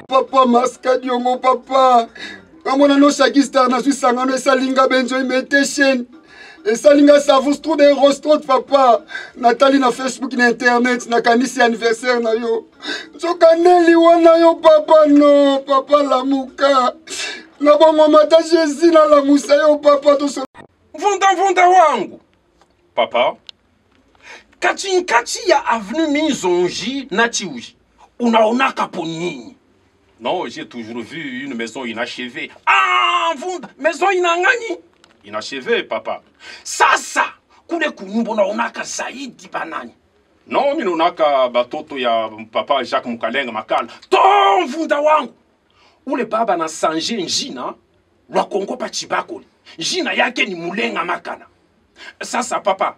Papa Mascadiongo papa. Comme on a nos chagistar na sangano salinga benzo imitation. Et salinga savus trop des rostros papa. Nathalie na Facebook na internet na kanisi anniversaire na yo. Zokaneli wana yo papa no papa lamuka. Na bongo mata Jésus na la musa yo papa to so. Vunda wangu. Papa. Kati ya avenue Minzonji na Chiuji. Unaonaka po nini? Non, j'ai toujours vu une maison inachevée. Ah, Vunda, maison inangani? Inachevée, papa. Sasa, kule kunyumba unaonaka zaidi banani? Non, mimi naonaka batoto ya papa Jacques Mukalenga Makala. Tom Vunda wangu. Ule baba na sanje njina, lwa Kongo pa Chibakoli. Njina yake ni Mulenga Makala. Sasa, papa.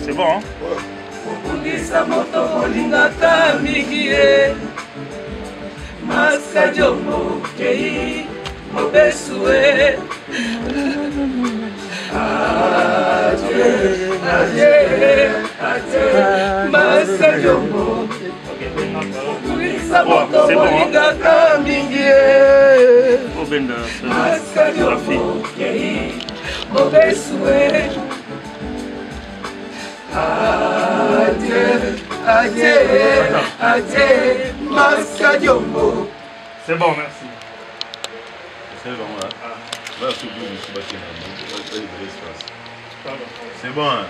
C'est bon, hein? C'est bon, c'est bon, merci. C'est bon, là. C'est bon, hein.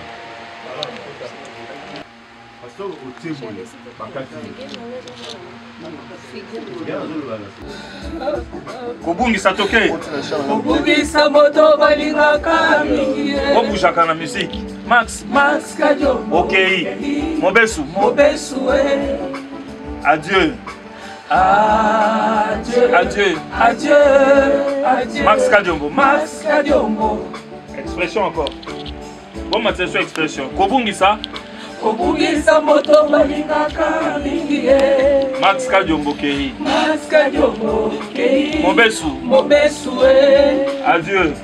Kobungisa toke. Kobungisa moto balingaka mingi. Obujaka na musique. Max. Max Kadiombo. Ok. Mobesu. Mobesu. Adieu. Adieu. Adieu. Adieu. Adieu. Max Kadiombo. Max Kadiombo. Expression encore. Bon, ma expression. Kobungisa. Kobungisa moto balingaka mingi. Max Kadiombo Kei. Max Kadiombo Kei. Mobesu. Mobesu. Adieu.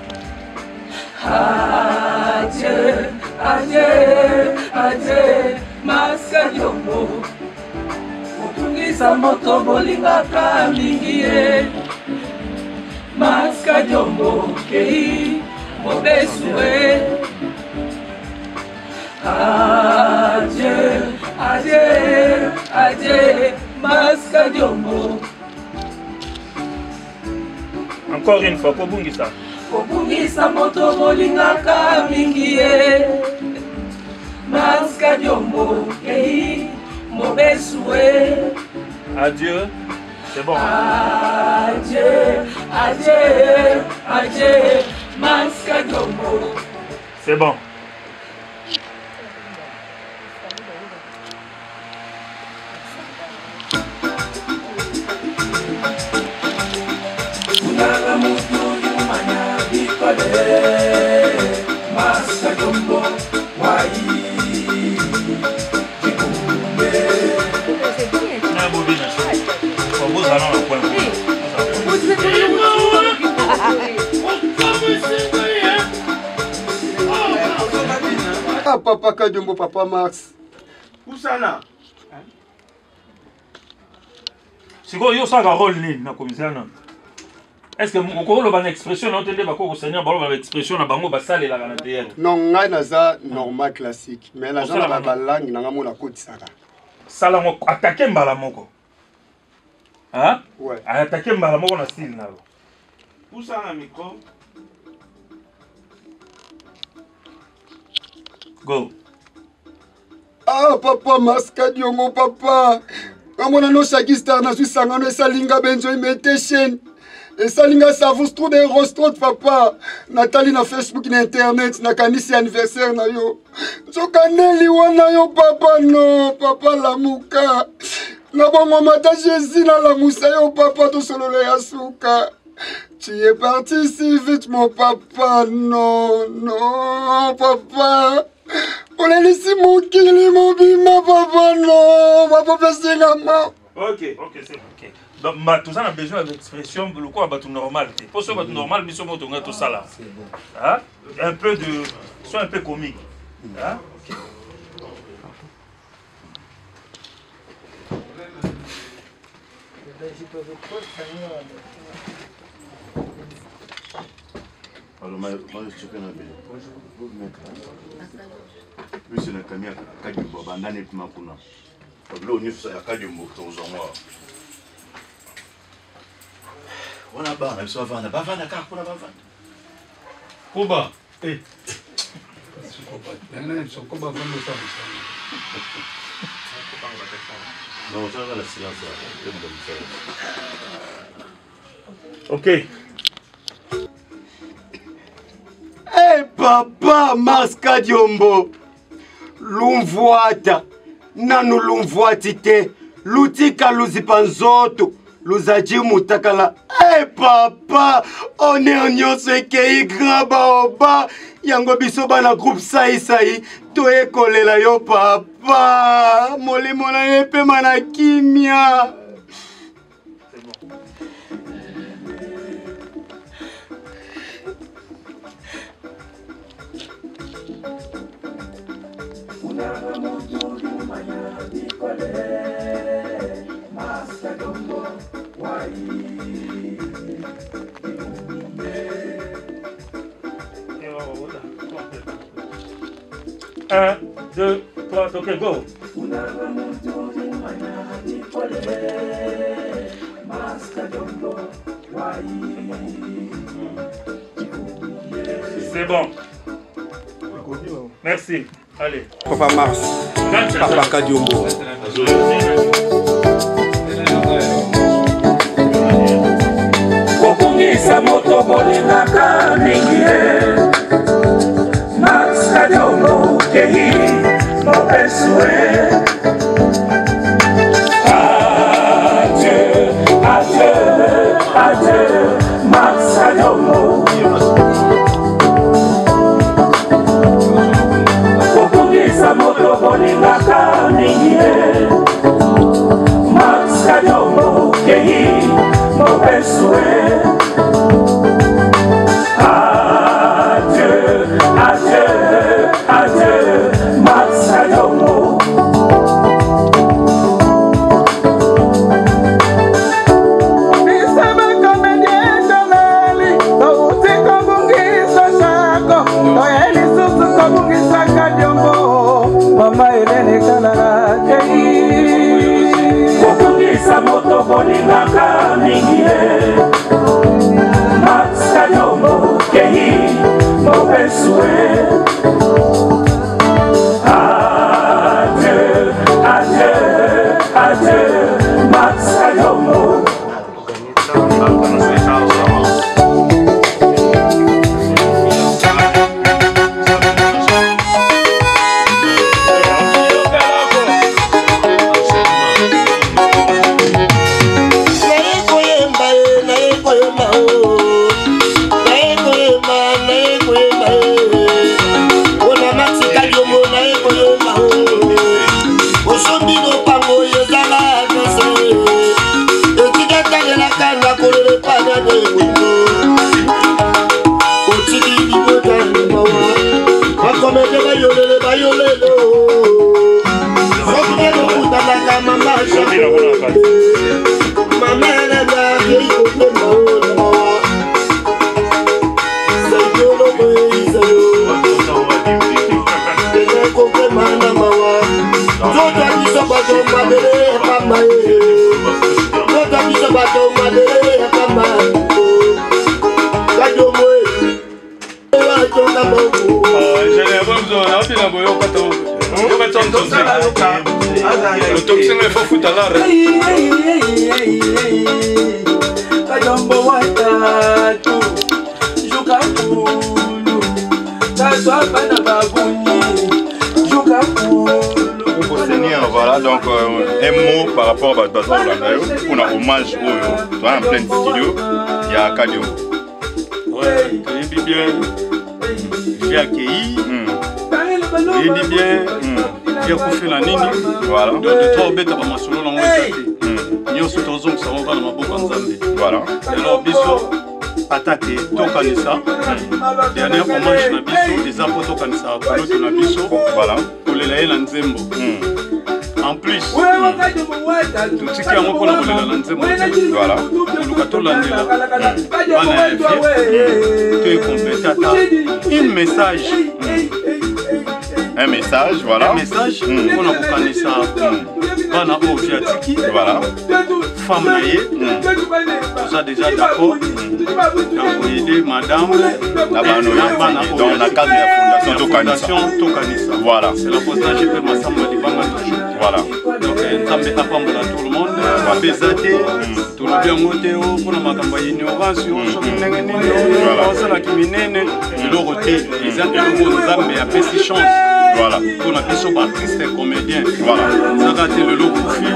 Adieu. Adieu. Adieu. Max Kadiombo. Kobungisa moto balingaka mingi. Max Kadiombo Kei. Mobesu. Adieu, adieu, adieu, Max Kadiombo. Encore une fois, Kobungisa. Kobungisa moto bolingaka mingi. Max Kadiombo Kei. Mobesu. Adieu. C'est bon. Adieu, adieu, adieu, Max Kadiombo. C'est bon. Max Kadiombo, Ah, papa Kadiombo, papa Max. Où ça là? C'est quoi, yo ça va rôle na commissaire non? Est-ce que mon corps a une expression non tendez bako seigneur balo ba expression na bango ba sale la na théâtre? Non, ngai naza normal classique, mais naza na ba langue na ngamo na kotisaka. Sala ngo attaquer mbala moko. Hein? Ouais. Attaquer mbala moko na style na. Où ça la micro? Go. Ah, papa Max Kadiombo, papa. Ngamona no Shagistar na sangano esalinga benzo imitation. Esalinga savus trop de rostro papa. Nathalie na Facebook na internet na kanisi anniversaire na yo. Nzokaneli wana yo papa no, papa lamuka. Na bongo mata Jésus na lamusa yo papa to sololo ya suka. Tu es parti si vite mon papa, non, non, papa. On est ici mon kili, mon bima, papa, non, papa, c'est la main. Ok, c'est ok. Donc, tout ça, on a besoin d'expression, le quoi, tout normal. Pour ce que normal, mais on a tout ça là. Hein? Un peu de. Soit un peu comique. Hein? Ok. Alors, moi, je suis un peu. Lui, c'est un camion Kadiombo, bandane puis makuna. Là, on est sur la Kadiombo, tu as moi. On a pas, on a besoin de vendre, pas vendre, car on a pas vendre. Koba, eh. Non, ça va la silence. Ok. Hey papa Max Kadiombo, lumvuata nanu lumvuati te lutika luzipa nzoto luzaji mutakala. Hey papa, one nyonso ekei graba oba yango biso bana groupe sai toyekolela yo papa molimo na ye pe mana kimia. Un, deux, trois, ok, go. C'est bon. Merci. Allez. Papa Mars, Papa Kadiombo. Kokungisa moto bolingaka mingi Max Kadiombo kehi mopesue Adieu, adieu, adieu Max Kadiombo Kokungisa moto bolingaka mingi Max Kadiombo kehi mopesue Adieu, adieu, adieu Max Kadiombo Bisaba comédien Tonali Bauti kobungisa shako Toyeli susu kobungisa Kadiombo Mama Elene Kanala Kei Kobungisa moto bolingaka mingi Max Kadiombo Kei mopesue Adieu, adieu, adieu Max Kadiombo Le toxin il faut foutre à l'arrêt. Kadiombo watatu Juga kulu Kaswa bana babuni Juga kulu Seigneur, voilà donc un mot par rapport à Bazo Langayo pour un hommage au en plein studio, il y a Kadiombo. Ouais, il dit bien, j'ai accueilli, il dit bien, j'ai fait la nini, voilà. Donc de trois bêtes à ma solo dans mon état. Nous sommes tous ensemble, ça va dans ma boucle en Zambie. Voilà. Alors, biso, attaqué, Tokanisa, dernier hommage na biso, des apôtres Tokanisa, pour l'autre na biso, voilà. Pour les laïcs en Zembo. En plus, tout ce qui est en pour la Nzembo, voilà. Pour le Kato Landela, tu es compétent. Un message. Un message, voilà. Un message, on a beaucoup ça. Bana Oviatiki, voilà. Femme naïe, vous êtes déjà d'accord. Donc, aider madame, dans la cadre de la fondation Tokanisa. Voilà. C'est la fondation de Massamba Libanga. Voilà. Donc, Nzambe apambola tout le monde. Bezate, tout le bien motéo, pour la makamba ignorance, on se la kiminene, l'oroté, les impôts Nzambe a fait si chance. Voilà. Pour la question artiste et comédien. Voilà. Ça a été le lot pour lui.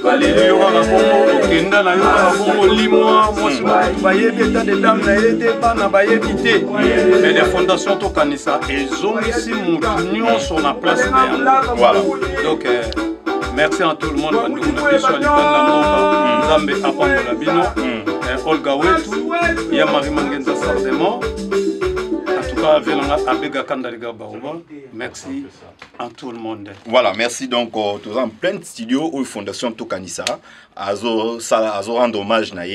Allez, il y aura la bombe, Kenda, il y aura la bombe, Limois, moi, je vais état de dames, il n'y a pas de mais les fondations Tokanisa, elles ont ici mon sur la place. Voilà. Donc, merci à tout le monde. Nous avons Zambe Apambola Bino, Olga Wetu, Yamari Mangenza Sardemo. Merci à tout le monde. Voilà, merci donc tous en plein studio au Fondation Tokanisa. Azo rendre hommage na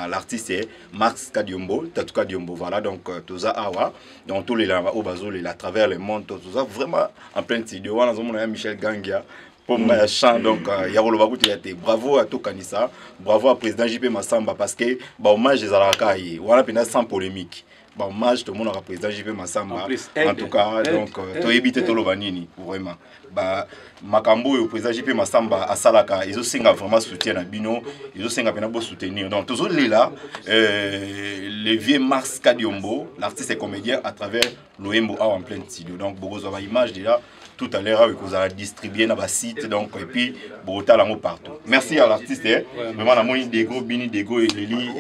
l'artiste Max Kadiombo, Tatou Kadiombo. Voilà donc tous awa donc tous les au bazol à travers le monde tous ça vraiment en plein studio. Voilà on a Michel Gangia pour ma chant donc Yarolo Bakuti été bravo à Tokanisa, bravo à président JP Massamba parce que bah hommage des Alaka voilà pena sans polémique. hommage tout le monde a président JP Massamba en tout cas donc to éviter tout le banini vraiment bah makambo au président JP Massamba à Salaka ils ont singa vraiment soutien à bino ils ont singa bien beau soutenir donc toujours là le vieux Mars Kadiombo l'artiste et comédien à travers l'Oembo en plein studio donc beaucoup de images déjà tout à l'heure vous avez distribué dans le site donc et puis Bogota là partout merci à l'artiste vraiment la moyenne Dego Bini Dego et Lili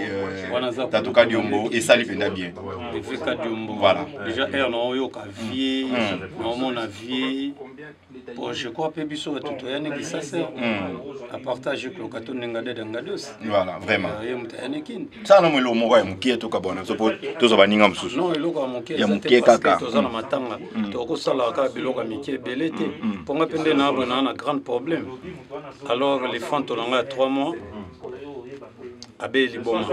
Tatoka Diombo et ça lui fait bien voilà déjà on yo vie on a vie bon je crois que biso tout yani qui ça c'est à partager le carton ngade ngados voilà vraiment ça non le mo ya mukie to ka bona so to so baninga msusu non eloko mukie ya mukie kaka to zana matanga to ko sala ka biloko mikie belete pour nga pende na bona na grand problème alors les fans to nga 3 mois Abel Liboma.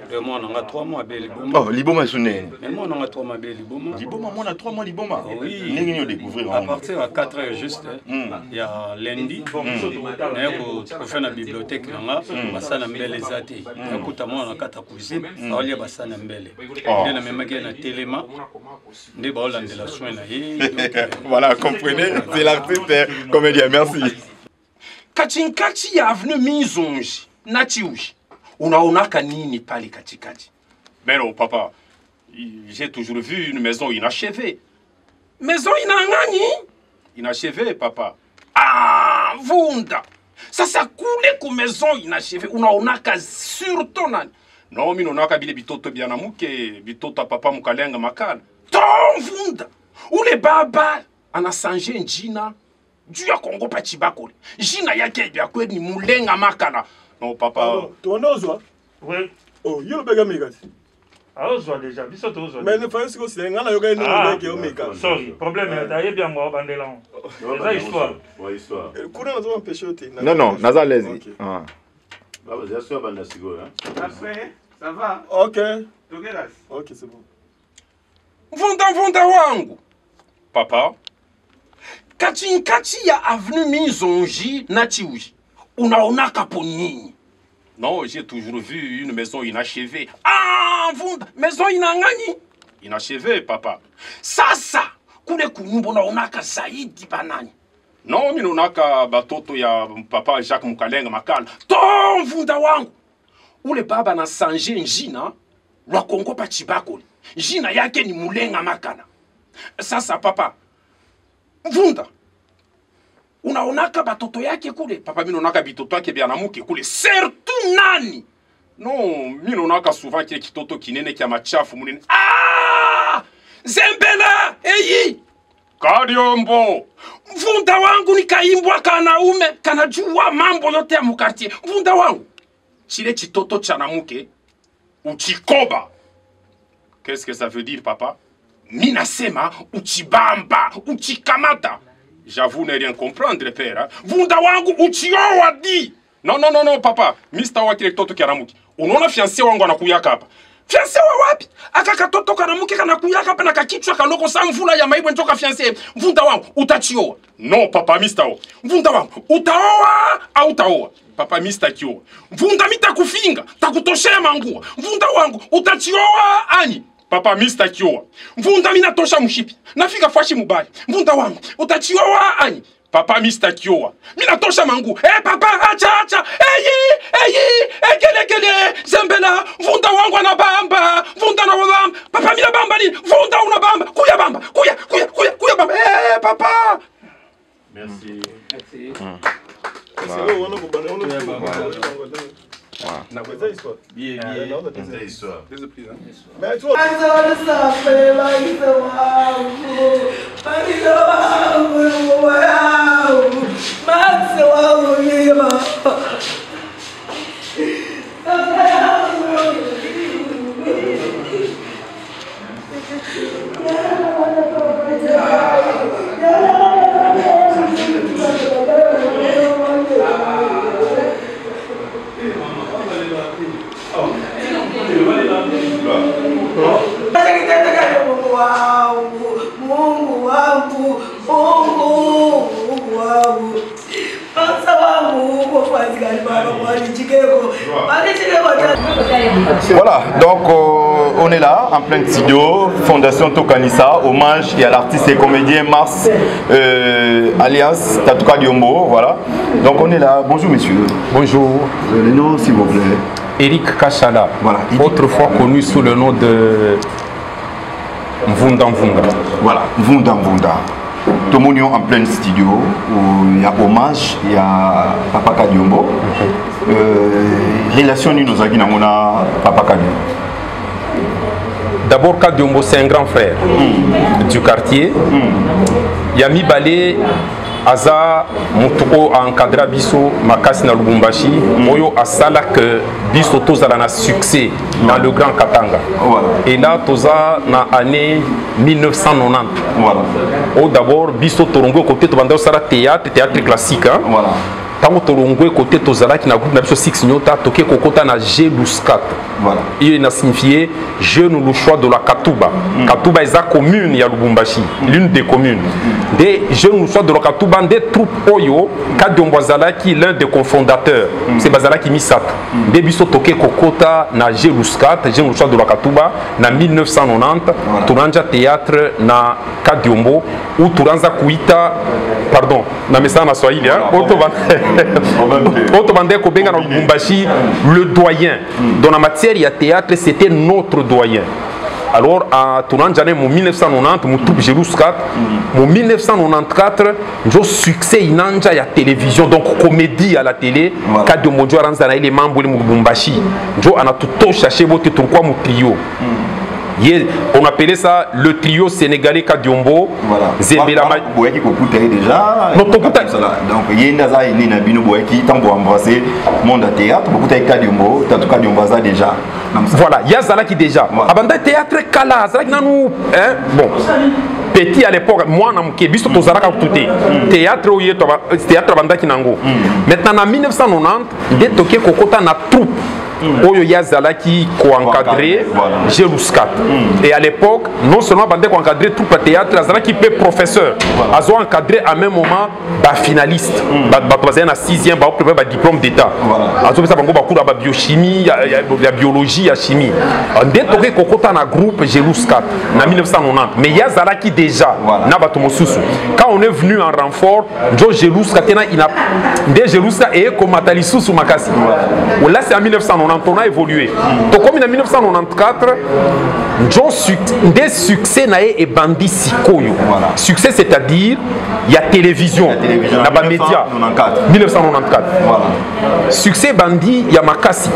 Vraiment, on a 3 mois Abel Liboma. Oh, Liboma est sonné. Mais moi, on a 3 mois Abel Liboma. Liboma, moi, on a 3 mois Liboma. Oui. Nous découvrir. À partir de 4 heures juste, il y a lundi. On fait la bibliothèque. On va mbele zati. Écoute, moi, on a 4 cuisine. On y a basana mbele. On a même un téléma. Des balles de la soin. Voilà, comprenez. C'est l'artiste comédien. Merci. Kachinkati ya avenue Mizonji. Natiuji, unaonaka nini pale katikati? Mais non, papa, j'ai toujours vu une maison inachevée. Maison inangani? Inachevée, papa. Ah, Vunda! Ça coule comme maison inachevée. Unaonaka surtout nani? Non, mais unaonaka bile bitoto bianamuke, bitoto papa mukalenga makala. Ton Vunda! Ou les baba, anasanje njina, du ya Kongo pachibakole. Jina yake ya kweni mulenga makala. Non, papa. Tu en oses, hein? Oui. Oh, il y a le bagage. Ah, ose déjà. Biso to ose. Mais il faut que c'est un yoga no bagage omega. Sorry, problème est bien moi bandela. C'est ça histoire. Ouais, histoire. Kuna nazo empêcher oti. Non, naza lezi. Ah. Bah, vas-y, assure banda sigo hein. Après, ça va? OK. Togeras. OK, c'est bon. Vunda wangu. Papa. Kachinkati ya avenue Mizonji Natiuji. Unaonaka po nini? Non, j'ai toujours vu une maison inachevée. Ah, Vunda, maison inangani? Inachevée, papa. Sasa, kule kunyumba unaonaka zaidi banani? Non, mimi naonaka batoto ya papa Jacques Mukalenga makala. Ton Vunda wangu. Ule baba na sanje njina, lwa Kongo pa chibakole. Njina yake ni mulenga makala. Sasa, papa, Vunda, unaonaka batoto yake kule? Papa, mimi naonaka bitoto yake bianamuke kule. Surtout nani? Non, mimi naonaka souvent kile kitoto kinene kia machafu munene. Ah! Zembela! Eyi! Kadiombo! Vunda wangu ni kaimbwa kanaume, kanajua mambo yote ya mukartie. Vunda wangu, chile chitoto chanamuke, uchikoba. Qu'est-ce que ça veut dire, papa? Minasema, uchibamba, uchikamata. J'avoue ne rien comprendre, père. Hein? Vunda wangu uchiowa di. Non, papa. Mr. Wakile toto karamuki. Unaona fiancé wangu anakuyaka hapa. Fiancé wa wapi? Aka katoto karamuki kanakuyaka hapa na kakichwa kanoko sa mvula ya maibu ntoka fiancé. Vunda wangu utachiowa. Non, papa, Mr. Vunda wangu utaoa au utaoa? Papa, Mr. Kiowa. Vunda mita kufinga, takutoshea mangua. Vunda wangu utachiowa ani? Papa, Mr. Kiowa. Vunda mina tosha mshipi. Nafika fashi mubaya. Vunda wangu utachiowa ani? Papa, Mr. Kiowa. Mina tosha mangu. Papa, acha. Ekele. Zembela. Vunda wangu anabamba. Vunda na wabamba. Papa, mina bamba ni. Vunda unabamba. Kuya bamba. Kuya bamba. Papa. Merci. C'est on Mungu wangu, Voilà, donc on est là en plein studio, Fondation Tokanissa, hommage à l'artiste et comédien Mars alias Tatuka Diombo, voilà. Donc on est là, bonjour messieurs. Bonjour. Le nom s'il vous plaît. Eric Kachala, voilà. Autrefois connu sous le nom de Mvunda Mvunda. Voilà, Mvunda Mvunda. Tout le monde est en plein studio où il y a hommage, il y a Papa Kadiombo. Relation nous avons Papa Kadiombo. D'abord, Kadiombo, c'est un grand frère du quartier. Yami Balé, Aza, Moutoko a encadré Bisso, Makasi na Lubumbashi. Oyo Asala que Bisso Toza a succès dans le Grand Katanga. Et là, Toza na année 1990. Voilà. D'abord, Bisso Torongo côté de Sara théâtre classique. Voilà. Tango Torongo côté Tozala qui na groupe na Bisso 6 Nyota, Toké Kokota na G-Luskat. Voilà. Il a signifié jeune le choix de la Katuba. Katuba est la commune, il y a Lubumbashi, l'une des communes. Des jeunes le choix de la Katuba, des troupes Oyo, Kadiombo Zalaki, l'un des cofondateurs. C'est Bazalaki Misat. Des biso Toké Kokota na G-Luskat, jeune le choix de la Katuba, na 1990, Turanja Théâtre na Kadiombo, ou Turanza Kuita, pardon, na message na Swahili, Otobande Kobenga na Lubumbashi, le doyen. Dans la matière, il y a théâtre, c'était notre doyen. Alors, en tournant en 1990, mon troupe Jérusalem, en 1994, j'ai succès inanja à la télévision, donc comédie à la télé, quand de mon Joran les membres de Lubumbashi. J'ai a tout cherché votre pourquoi mon trio. On appelait ça le trio sénégalais Kadiombo. Voilà. Zembela Boyaki Kokutere déjà. Donc, il y a une nabino Boyaki, tant pour embrasser monde à théâtre, beaucoup de Kadiombo, Tatu Kadiombo déjà. Voilà, il y a Zalaki déjà. Abanda théâtre Kala, Zalaki Nanou. Bon. Petit à l'époque, moi, je suis venu à théâtre, théâtre Abanda Kinango. Maintenant, en 1990, il y a toqué Kokota na troupe. Oyo Yazalaki co-encadré Jérusalem. Et à l'époque, non seulement Bandé co-encadré tout le théâtre, Yazalaki peut professeur. Ils ont encadré à même moment finaliste. Ils ont 6e, ils ont diplôme d'état. Ils ont biochimie, la biologie, la chimie. On a toqué Kokota na groupe Jérusalem en 1990. Mais Yazalaki déjà, quand on est venu en renfort, Jérusalem et comme Matali Soussou Makasi. Là c'est en 1990. On a évolué. Donc comme en 1994, des succès et bandit sikoyo. Succès c'est-à-dire il y a télévision, il y a média. 1994. Voilà. Succès bandit il y a Makasi.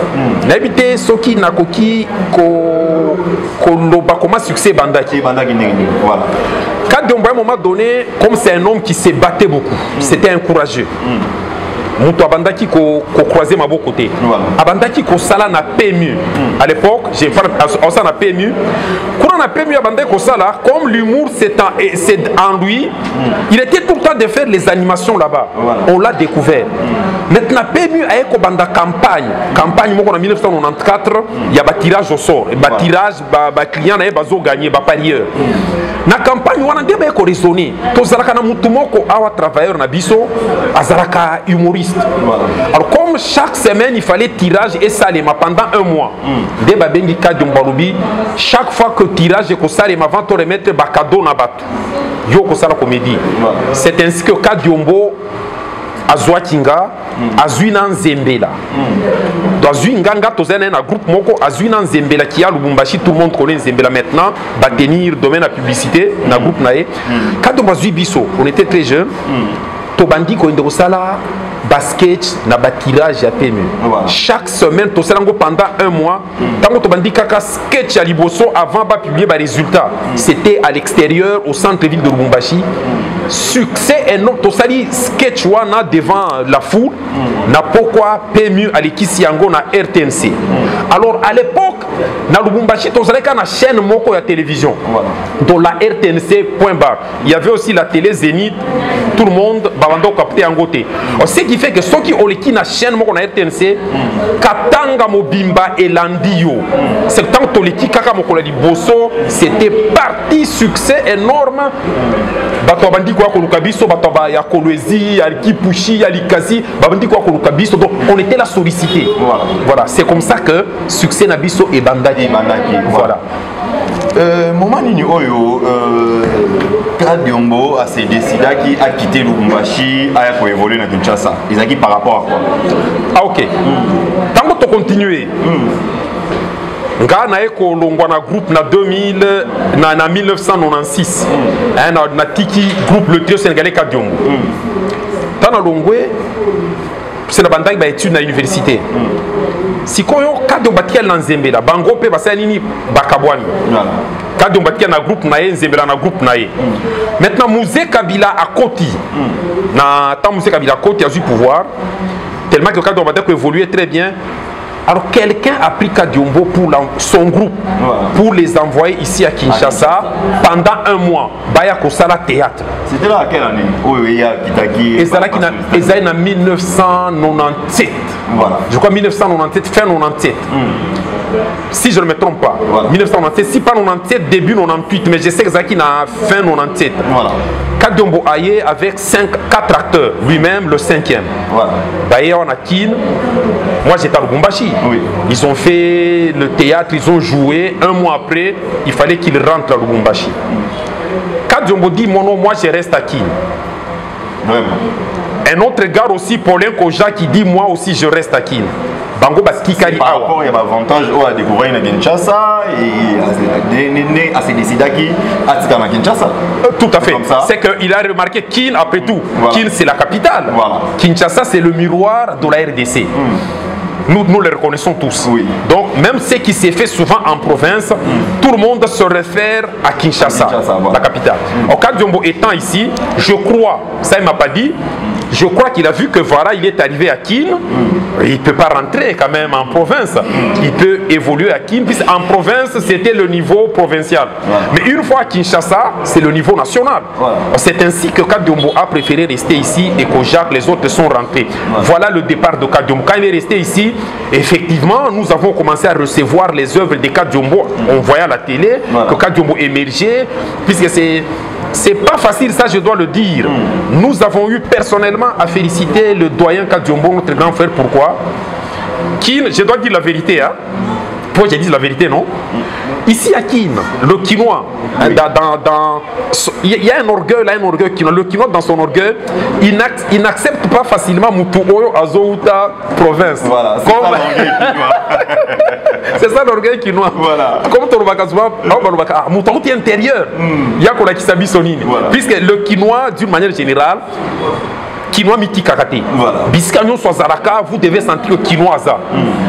N'habité Soki Nakoki Koloba comment succès bandaki. Voilà. Quand à un moment donné, comme c'est un homme qui se battait beaucoup, c'était un courageux. Moutou Abandaki ko croisé ma beau côté. Abandaki ko sala na PMU. À l'époque, j'ai fait ça na PMU. Quand on a PMU Abandaki ko sala, comme l'humour c'est en lui, il était tout le temps de faire les animations là-bas. On l'a découvert. Maintenant PMU a éco banda campagne. Campagne en 1994, il y a un tirage au sort. Un tirage, ba client na bazo gagné, ba parieur. Na campagne on a débat ko raisonner. To zalaka na mutu moko awa travailleur na biso, azalaka humoriste. Voilà. Alors comme chaque semaine il fallait tirage et salema pendant un mois. Dès Babengi Kadiombalubi, chaque fois que tirage et que salema avant de remettre bakado na batu. Yo ko sala comédie. C'est ainsi que Kadiombo Azwakinga Azuina Nzembela. Azuinga tozena na groupe moko Azuina Nzembela qui a Lubumbashi, tout le monde connaît Nzembela maintenant, va tenir domaine à publicité na groupe nae. Kadiombo Azui Biso, on était très jeunes. Tobandi ko inde sala basket na batirage à PMU. Chaque semaine to salango pendant un mois. Tango tobandi kaka sketch à Liboso avant de publier les résultats. C'était à l'extérieur au centre-ville de Lubumbashi. Succès énorme. To sali sketch wana devant la foule. Na pourquoi PMU à l'Ekisiango na RTNC. Alors à l'époque na Lubumbashi to sali kana chaîne moko ya télévision. Dans la RTNC.bar. Il y avait aussi la télé Zénith. Tout le monde babando capté en côté. Ce qui fait que ceux qui ont les na chaîne moko na RTNC katanga mobimba et landio. C'est tant que les kaka moko la Liboso, c'était parti succès énorme. Bato bandi quoi koluka biso bataba ya Kolwezi ya Kipushi ya Likasi babandi quoi koluka biso donc on était là sollicité voilà c'est comme ça que succès na biso et bandaki voilà moment nini oyo Kadiombo a se décidé qui a quitté Lubumbashi a ko évoluer na Kinshasa ezaki par rapport à quoi ah ok tant que tu continuer nga na eko longwa na groupe na 2000 na 1996 na tiki groupe le trio sénégalais Kadiombo tana longwe c'est la bandaki ba étude na université sikoyo Kadiombo batia na Nzembela bango pe basala nini bakabwani Kadiombo batia na groupe na ye Nzembela na groupe na ye maintenant Mouzé Kabila a Koti na tant Mouzé Kabila Koti a eu pouvoir tellement que Kadiombo a évolué très bien. Alors quelqu'un a pris Kadiombo pour son groupe pour les envoyer ici à Kinshasa pendant un mois. Baya Kosala théâtre. C'était là à quelle année? Oui, Kitaki. Ezali en 1997. Voilà. Je crois 1997, fin 97. Si je ne me trompe pas. Voilà. 1997, si pas 97, début 98, mais je sais que Zaki n'a fin 97. Voilà. Kadiombo Aye avec 4 acteurs, lui-même le 5e. Voilà. Baye on a Kin. Moi j'étais à Lubumbashi. Oui. Ils ont fait le théâtre, ils ont joué. Un mois après, il fallait qu'ils rentrent à Lubumbashi. Kadiombo dit mon nom, moi je reste à Kin. Vraiment. Un autre gars aussi, Paulin Koja, qui dit moi aussi je reste à Kin. Bango Baski Kali par rapport, il y a l'avantage à découvrir Kinshasa et à se décider à Kinshasa. Tout à fait. C'est qu'il a remarqué Kin après tout. Voilà. Kin c'est la capitale. Voilà. Kinshasa c'est le miroir de la RDC. Nous le reconnaissons tous. Oui. Donc même ce qui s'est fait souvent en province, tout le monde se réfère à Kinshasa, voilà. La capitale. Kadiombo étant ici, je crois, ça il m'a pas dit, je crois qu'il a vu que voilà, il est arrivé à Kin. Il ne peut pas rentrer quand même en province. Il peut évoluer à Kin, puisque en province, c'était le niveau provincial. Voilà. Mais une fois à Kinshasa, c'est le niveau national. Voilà. C'est ainsi que Kadiombo a préféré rester ici et que Jacques, les autres sont rentrés. Voilà le départ de Kadiombo. Quand il est resté ici, effectivement, nous avons commencé à recevoir les œuvres de Kadiombo. On voyait à la télé que Kadiombo émergeait, puisque c'est pas facile, ça je dois le dire. Nous avons eu personnellement à féliciter le doyen Kadiombo, notre grand frère. Pourquoi? Kin, je dois dire la vérité, hein? Pourquoi j'ai dit la vérité, non? Ici à Kin, le Kinois, il y a un orgueil là, un orgueil Kinois. Le Kinois, dans son orgueil, il n'accepte pas facilement Mutuoyo Azouta province. Voilà, c'est ça l'orgueil Kinois. C'est ça l'orgueil Kinois. Voilà. Comme ton Mutuoyo intérieur, il y a qu'on a qui s'habille sonine. Puisque le Kinois, d'une manière générale, Kinois miti karaté. Biscanyon soit Zaraka, vous devez sentir le Kinois ça.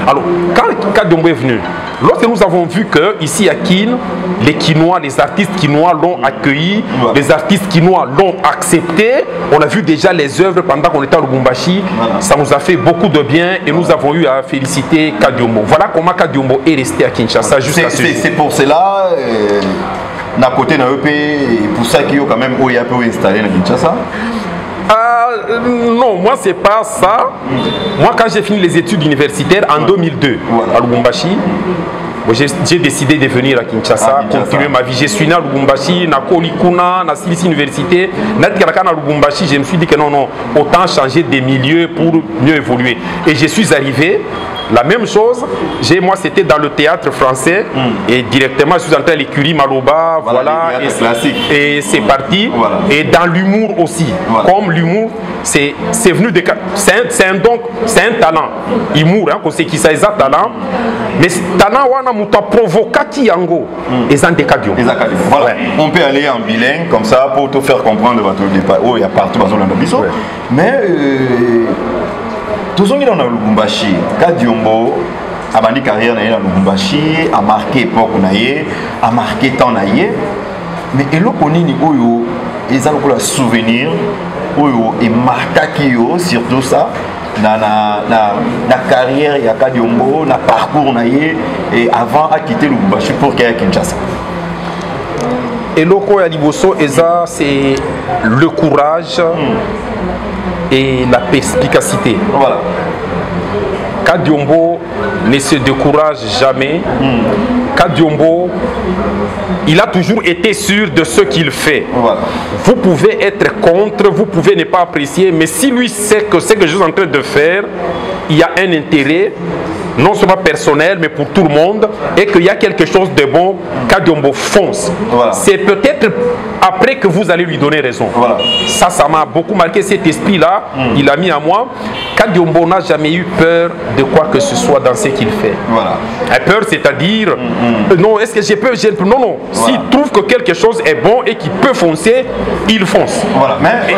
Alors, quand Kadiombo est venu, lorsque nous avons vu que ici à Kin, les Kinois, les artistes Kinois l'ont accueilli, les artistes Kinois l'ont accepté, on a vu déjà les œuvres pendant qu'on était à Lubumbashi, ça nous a fait beaucoup de bien et nous avons eu à féliciter Kadiombo. Voilà comment Kadiombo est resté à Kinshasa jusqu'à ce jour. C'est pour cela, d'un côté d'un EP, pour ça qu'il y a quand même OIAP installé à Kinshasa. Non, moi c'est pas ça. Moi quand j'ai fini les études universitaires en 2002 à Lubumbashi, j'ai décidé de venir à Kinshasa, continuer ma vie. Je suis né à Lubumbashi, na Kolikuna, na Silisi Université. À Lubumbashi, je me suis dit que non, autant changer des milieux pour mieux évoluer. Et je suis arrivé. La même chose, moi c'était dans le théâtre français et directement je suis entré à l'écurie Maloba, voilà, et c'est parti. Voilà. Et dans l'humour aussi, comme l'humour, c'est venu de... C'est un talent, humour, hein, c'est qui ça, un talent, mais talent wana muta provocati yango, et ça des Kadiombo. Voilà, on peut aller en bilingue comme ça pour te faire comprendre votre départ. Oh, il y a partout dans le biseau, mais tout ce qui est dans le Lubumbashi, Kadiombo a marqué carrière dans le Lubumbashi, a marqué époque, a marqué temps. Mais il y a des souvenirs et marqué surtout ça dans la carrière de Kadiombo, dans le parcours et avant de quitter le Lubumbashi pour qu'il y ait Kinshasa. Et loko ya liboso eza c'est le courage et la perspicacité. Voilà. Kadiombo ne se décourage jamais. Kadiombo, il a toujours été sûr de ce qu'il fait. Voilà. Vous pouvez être contre, vous pouvez ne pas apprécier, mais si lui sait que ce que je suis en train de faire, il y a un intérêt, non seulement personnel, mais pour tout le monde, et qu'il y a quelque chose de bon, Kadiombo fonce. Voilà. C'est peut-être après que vous allez lui donner raison. Voilà. Ça m'a beaucoup marqué, cet esprit-là, il a mis à moi. Kadiombo n'a jamais eu peur de quoi que ce soit dans ce qu'il fait. Voilà. Peur, c'est-à-dire, non, est-ce que j'ai peur? Non, non. Voilà. S'il trouve que quelque chose est bon et qu'il peut foncer, il fonce. Voilà. Mais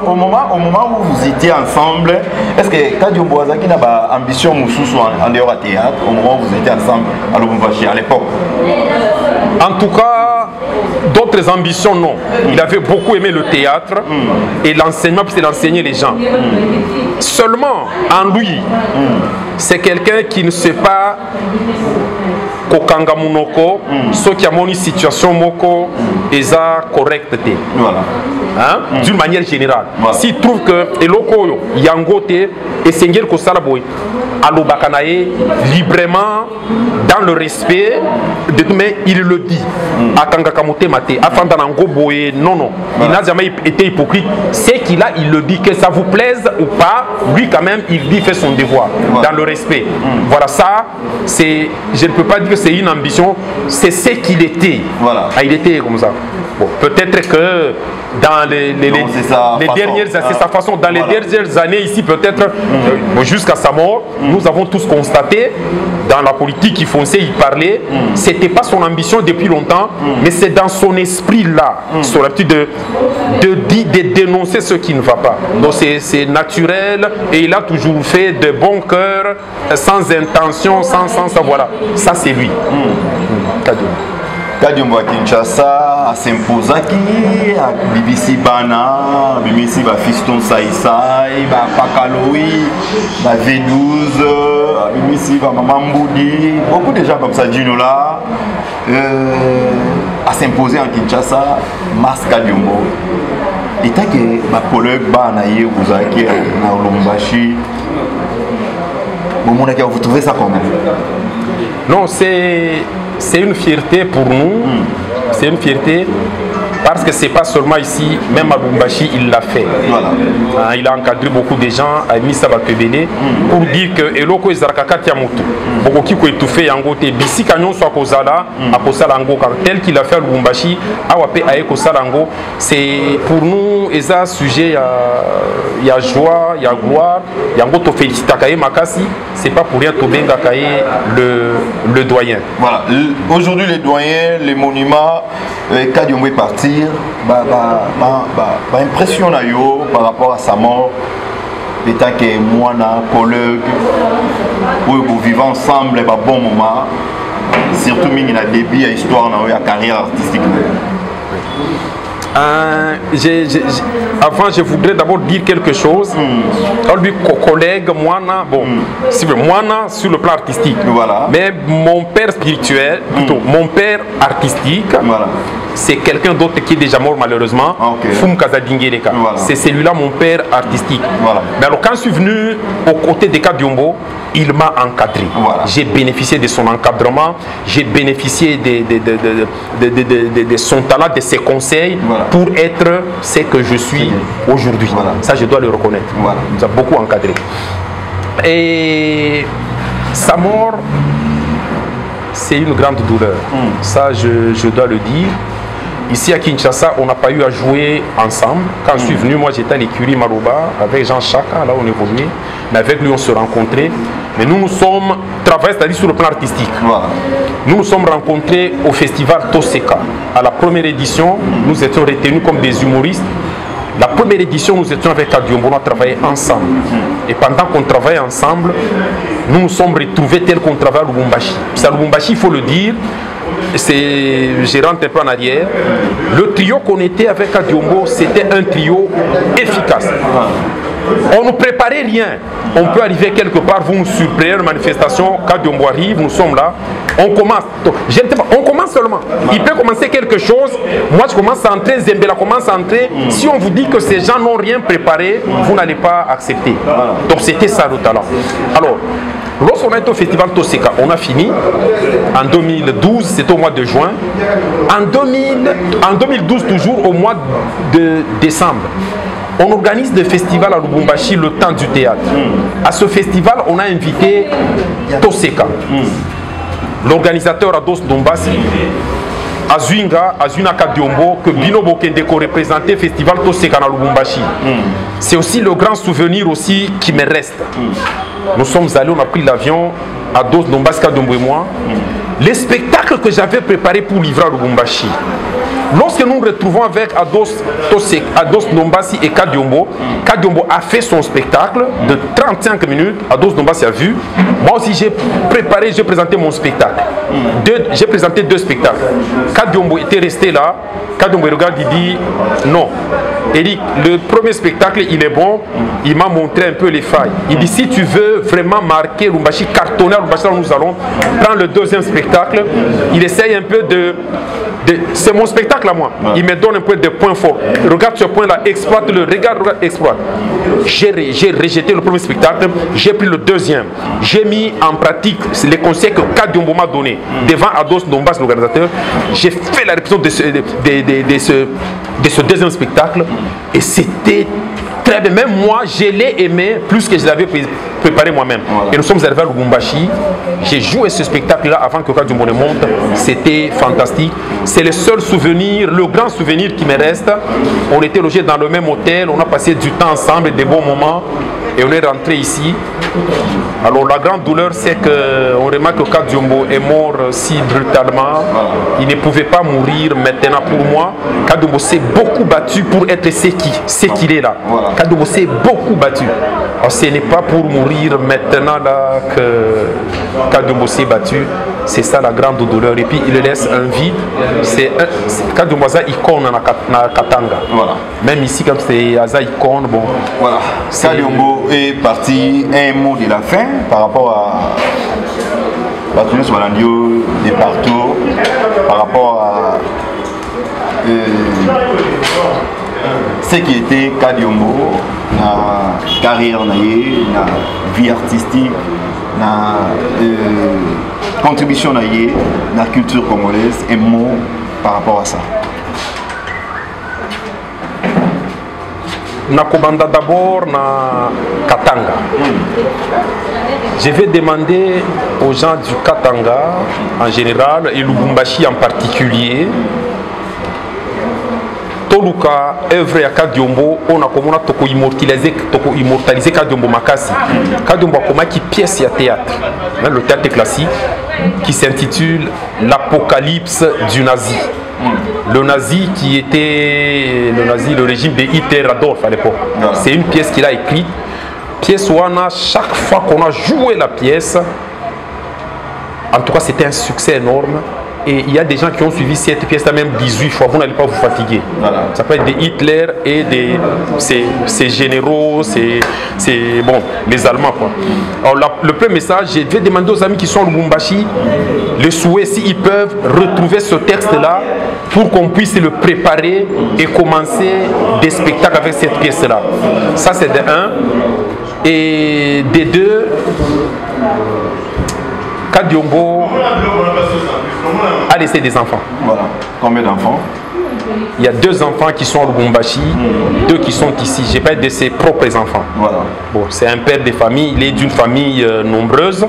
au moment où vous étiez ensemble, est-ce que Kadiombo Azaki n'a pas ambition en dehors du théâtre, au moment où vous étiez ensemble à Lubumbashi, à l'époque? En tout cas, d'autres ambitions, non. Il avait beaucoup aimé le théâtre et l'enseignement, puisqu'il enseignait les gens. Seulement, en lui, c'est quelqu'un qui ne sait pas kokanga munoko, ceux qui ont une situation moko, eza correcte. Voilà. Hein? D'une manière générale. Voilà. S'il trouve que eloko yangote et sengel ko salaboy alobakanae librement dans le respect de tout, mais il le dit. Akanga kamote mate afanda nango boye non non. Il n'a jamais été hypocrite. C'est qu'il a, il le dit, que ça vous plaise ou pas, lui quand même il dit fait son devoir dans le respect. Voilà, ça c'est, je ne peux pas dire que c'est une ambition, c'est ce qu'il était. Voilà. Ah, il était comme ça. Bon, peut-être que dans les dernières, c'est sa façon. Dans les dernières années ici, peut-être jusqu'à sa mort, nous avons tous constaté dans la politique, il fonçait, il parlait. C'était pas son ambition depuis longtemps, mais c'est dans son esprit là, son habitude de dénoncer ce qui ne va pas. Donc c'est naturel et il a toujours fait de bon cœur, sans intention, sans voilà. Ça c'est lui. Kadiombo à Kinshasa, à Sempozaki, à BBC Bana, BBC Fiston Saïsaï, Pakaloui, V12, BBC Mamamboudi, beaucoup de gens comme ça, Ginola, à s'imposer en Kinshasa, Mars Kadiombo. Et tant que ma collègue Banaye, Ouzaki, à Lubumbashi, vous trouvez ça comment? Non, c'est une fierté pour nous, c'est une fierté parce que c'est pas seulement ici, même à Lubumbashi il l'a fait. Voilà. Il a encadré beaucoup de gens, a mis ça à Pebele pour dire que Eloko Ezarkaka Tiamoto, beaucoup qui ont étouffé Yangote, Bissi Kanyon soit Kozala, à Kosalango, tel qu'il a fait à Lubumbashi, Awape Ae Kosalango, c'est pour nous, Eza sujet, il y a joie, il y a gloire, Yangoto félicita Kaye Makasi, c'est pas pour rien Tobenga Kaye le doyen. Voilà, aujourd'hui les doyens, les monuments, Kadiombo est parti. Impression par rapport à sa mort, étant que moi, collègue, pour vivre ensemble, bon moment, surtout il y a début à l'histoire, dans la carrière artistique. Avant, je voudrais d'abord dire quelque chose. Lui, collègue, moi, bon, moi, sur le plan artistique. Voilà. Mais mon père spirituel, plutôt, mon père artistique, voilà. C'est quelqu'un d'autre qui est déjà mort malheureusement. Foum Kazadingeleka. Voilà. C'est celui-là, mon père artistique. Voilà. Mais alors, quand je suis venu aux côtés de Kadiombo, il m'a encadré. Voilà. J'ai bénéficié de son encadrement, j'ai bénéficié de son talent, de ses conseils, voilà. Pour être ce que je suis aujourd'hui. Voilà. Ça, je dois le reconnaître. Voilà. Il nous a beaucoup encadré. Et sa mort, c'est une grande douleur. Ça, je dois le dire. Ici à Kinshasa, on n'a pas eu à jouer ensemble. Quand je suis venu, moi j'étais à l'écurie Marouba avec Jean Chaka, là on évoluait. Mais avec lui on se rencontrait. Mais nous nous sommes travaillés, c'est-à-dire sur le plan artistique. Voilà. Nous nous sommes rencontrés au festival Toseka. À la première édition, nous étions retenus comme des humoristes. La première édition, nous étions avec Kadiombo, on a travaillé ensemble. Et pendant qu'on travaillait ensemble, nous nous sommes retrouvés tels qu'on travaille à Lubumbashi. Puis à Lubumbashi, il faut le dire, je rentre un peu en arrière. Le trio qu'on était avec Kadiombo, c'était un trio efficace. On ne préparait rien. On peut arriver quelque part, vous nous surprenez, une manifestation, Kadiombo arrive, nous sommes là. On commence. On commence seulement. Il peut commencer quelque chose. Moi, je commence à entrer, Zembela commence à entrer. Si on vous dit que ces gens n'ont rien préparé, vous n'allez pas accepter. Donc, c'était ça le talent. Alors, lorsqu'on a été au festival Toseka, on a fini en 2012, c'était au mois de juin. En 2012, toujours au mois de décembre, on organise des festivals à Lubumbashi, le temps du théâtre. À ce festival, on a invité Toseka. L'organisateur Ados Ndombasi, Azuna Kadiombo, que Bino Bokendeko représentait Festival Toseka à Lubumbashi. C'est aussi le grand souvenir aussi qui me reste. Nous sommes allés, on a pris l'avion, Ados Ndombasi Kadiombo et moi. Les spectacles que j'avais préparés pour livrer à Lubumbashi. Lorsque nous nous retrouvons avec Ados Ndombasi et Kadiombo, Kadiombo a fait son spectacle de 35 minutes. Ados Ndombasi a vu. Moi aussi, j'ai présenté mon spectacle. J'ai présenté 2 spectacles. Kadiombo était resté là. Kadiombo regarde, il dit non. Eric, le premier spectacle, il est bon. Il m'a montré un peu les failles. Il dit si tu veux vraiment marquer Lubumbashi, cartonner à Lubumbashi, nous allons prendre le 2e spectacle. Il essaye un peu de c'est mon spectacle à moi. Il me donne un peu de points forts. Regarde ce point-là, exploite-le. Regarde, exploite. J'ai rejeté le premier spectacle. J'ai pris le 2e. J'ai mis en pratique les conseils que Kadiombo m'a donné devant Ados Ndombasi, l'organisateur. J'ai fait la répétition de ce 2e spectacle et c'était très bien. Même moi, je l'ai aimé plus que je l'avais préparé moi-même. Et nous sommes arrivés à Lubumbashi. J'ai joué ce spectacle-là avant que Kadiombo ne monte. C'était fantastique. C'est le seul souvenir, le grand souvenir qui me reste. On était logés dans le même hôtel. On a passé du temps ensemble, des bons moments. Et on est rentré ici. Alors la grande douleur, c'est qu'on remarque que Kadiombo est mort si brutalement. Il ne pouvait pas mourir maintenant pour moi. Kadiombo s'est beaucoup battu pour être ce qu'il est là. Kadiombo s'est beaucoup battu. Alors, ce n'est pas pour mourir maintenant là que Kadiombo s'est battu. C'est ça la grande douleur. Et puis il laisse un vide. Kadiombo a icône dans Katanga. Même ici, comme c'est Aza icône, bon. Voilà. Kadiombo est parti. Un mot de la fin par rapport à Batounes Walandio des partout, par rapport à ce qui était Kadiombo, la carrière, la vie artistique, la contribution à la culture congolaise, un mot par rapport à ça. Nakobanda d'abord na Katanga. Je vais demander aux gens du Katanga en général et Lubumbashi en particulier. Toluka œuvre ya Kadiombo, on a comment toko immortaliser Kadiombo makasi. Kadiombo a comme qui pièce ya théâtre, le théâtre classique, qui s'intitule L'Apocalypse du nazi. Le nazi qui était le régime de Hitler Adolf à l'époque. C'est une pièce qu'il a écrite. Pièce où on a, chaque fois qu'on a joué la pièce, en tout cas c'était un succès énorme. Et il y a des gens qui ont suivi cette pièce-là même 18 fois, vous n'allez pas vous fatiguer. Voilà. Ça peut être des Hitler et ces généraux, bon, les Allemands. Quoi. Alors le premier message, je vais demander aux amis qui sont au Lubumbashi, le souhait s'ils peuvent retrouver ce texte-là pour qu'on puisse le préparer et commencer des spectacles avec cette pièce-là. Ça c'est de 1. Et de 2, Kadiombo a laissé des enfants. Voilà. Combien d'enfants? Il y a 2 enfants qui sont au Lubumbashi, 2 qui sont ici. Je parle de ses propres enfants. Voilà. Bon, c'est un père de famille, il est d'une famille nombreuse,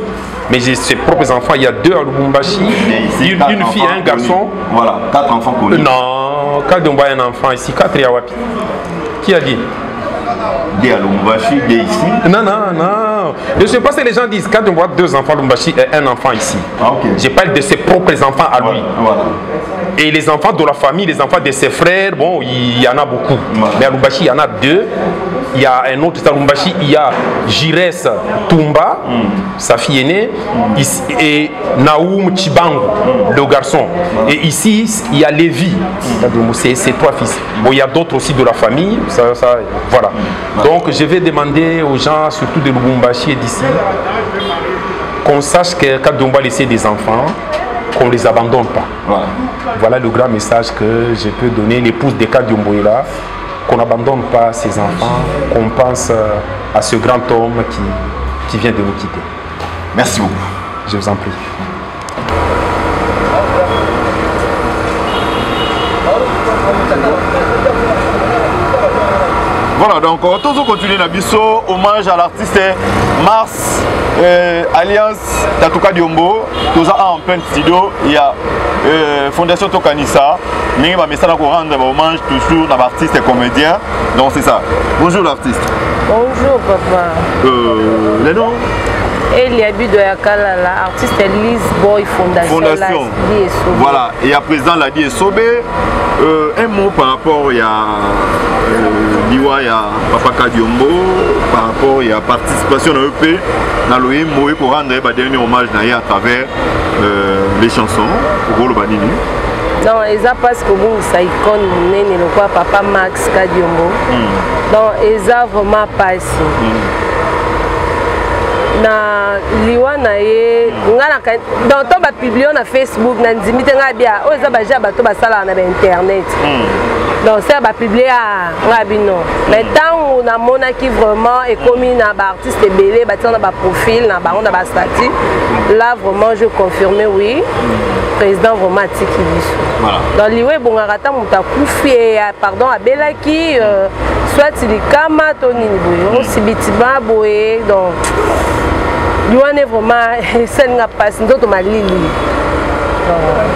mais j'ai ses propres enfants. Il y a 2 à Lubumbashi, une fille et un garçon. Voilà, 4 enfants connus. Non, Kadiombo a un enfant ici, 4 Yawapi. Qui a dit? Des à Lubumbashi, des ici? Non. Je ne sais pas si les gens disent Kadiombo a 2 enfants à Lubumbashi et un enfant ici. Ah, okay. Je parle de ses propres enfants à lui. Voilà. Et les enfants de la famille, les enfants de ses frères, bon, il y en a beaucoup. Voilà. Mais à Lubumbashi, il y en a 2. il y a un autre Talumbashi, il y a Jires Tumba, sa fille aînée, et Naoum Chibango, le garçon. Et ici, il y a Lévi, c'est 3 fils. Bon, il y a d'autres aussi de la famille, voilà. Donc je vais demander aux gens, surtout de Lubumbashi et d'ici, qu'on sache que quand on va laisser des enfants, qu'on ne les abandonne pas. Voilà le grand message que je peux donner, l'épouse de Kadiombo est là, qu'on n'abandonne pas ses enfants, qu'on pense à ce grand homme qui vient de nous quitter. Merci beaucoup. Je vous en prie. Voilà, donc on va continuer na biso, hommage à l'artiste Mars Alliance Tatuka Diombo, tout ça en plein studio, il y a Fondation Tokanisa, mais va message pour rendre hommage toujours à l'artiste et comédien, donc c'est ça. Bonjour l'artiste. Bonjour papa. Les noms? Eliabi de Yakalala, artiste Lise Boy Fondation. Voilà, et à présent la die Sobé, un mot par rapport à Liwa, il y a Papa Kadiombo, par rapport à la participation à l'EP, dans le Moé pour rendre un dernier hommage à travers les chansons pour le Banini. Non, ils ont parce que vous ça icône nene le quoi Papa Max Kadiombo. Donc ils ont vraiment passé. Na liwa na ye ngana dans to ba publier na Facebook na ndimite ngabia o za ba ja ba to ba sala na internet donc ça ba publier à ngabino mais tant on a mona qui vraiment est commis na ba artiste belé ba na ba profil na ba on a ba statut là vraiment je confirme oui président vraiment tiki biso dans liwe bongara ta muta kufi pardon a belaki soit il kama to nini boyo sibitiba boye donc Luan est vraiment celle qui a passé d'autres malili.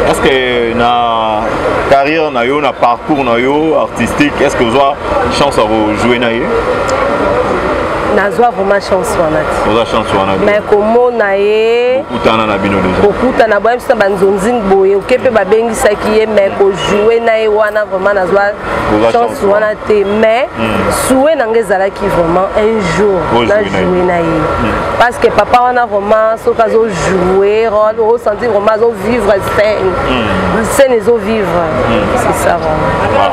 Est-ce que na carrière na yo na parcours na yo artistique est-ce que vous avez chance à vous jouer na yo? Nazwa vraiment chance wanati. Vous avez chance wanati. Mais comment na ye? Beaucoup na bino déjà. Beaucoup na boy ça banzonzing boye. Okepe ba bengi saki mais ko jouer na ye wana vraiment nazwa chance wanati mais souhait nangezala qui vraiment un jour na jouer na ye. Parce que papa wana vraiment so kazo jouer rôle ressentir vraiment zo vivre scène et zo vivre. C'est ça vraiment.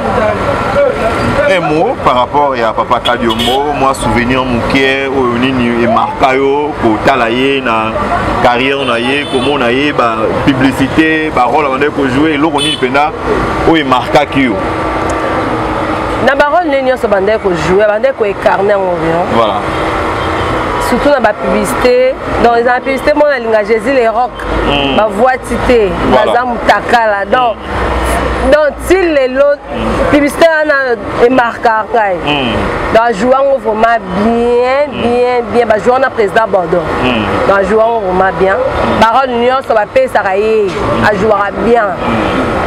Un mot par rapport à Papa Kadiombo, moi souvenir mukie o nini e markayo ko talaye na carrière na ye comment na ye ba publicité ba rôle on ko jouer lo koni penda o e marka ki yo na ba rôle nini so bande ko jouer bande ko incarner en voilà surtout dans la publicité dans les publicités mon linga Jésus les rock ba voix tité bazam takala donc s'il les lot publicité est marqué dans jouant vraiment bien bah jouant na président Bordeaux dans jouant vraiment bien parole union ça va payer ça à jouer bien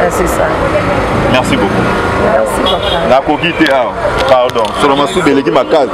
c'est ça. Merci beaucoup. Merci papa. La coquille pardon seulement sous délégué ma case.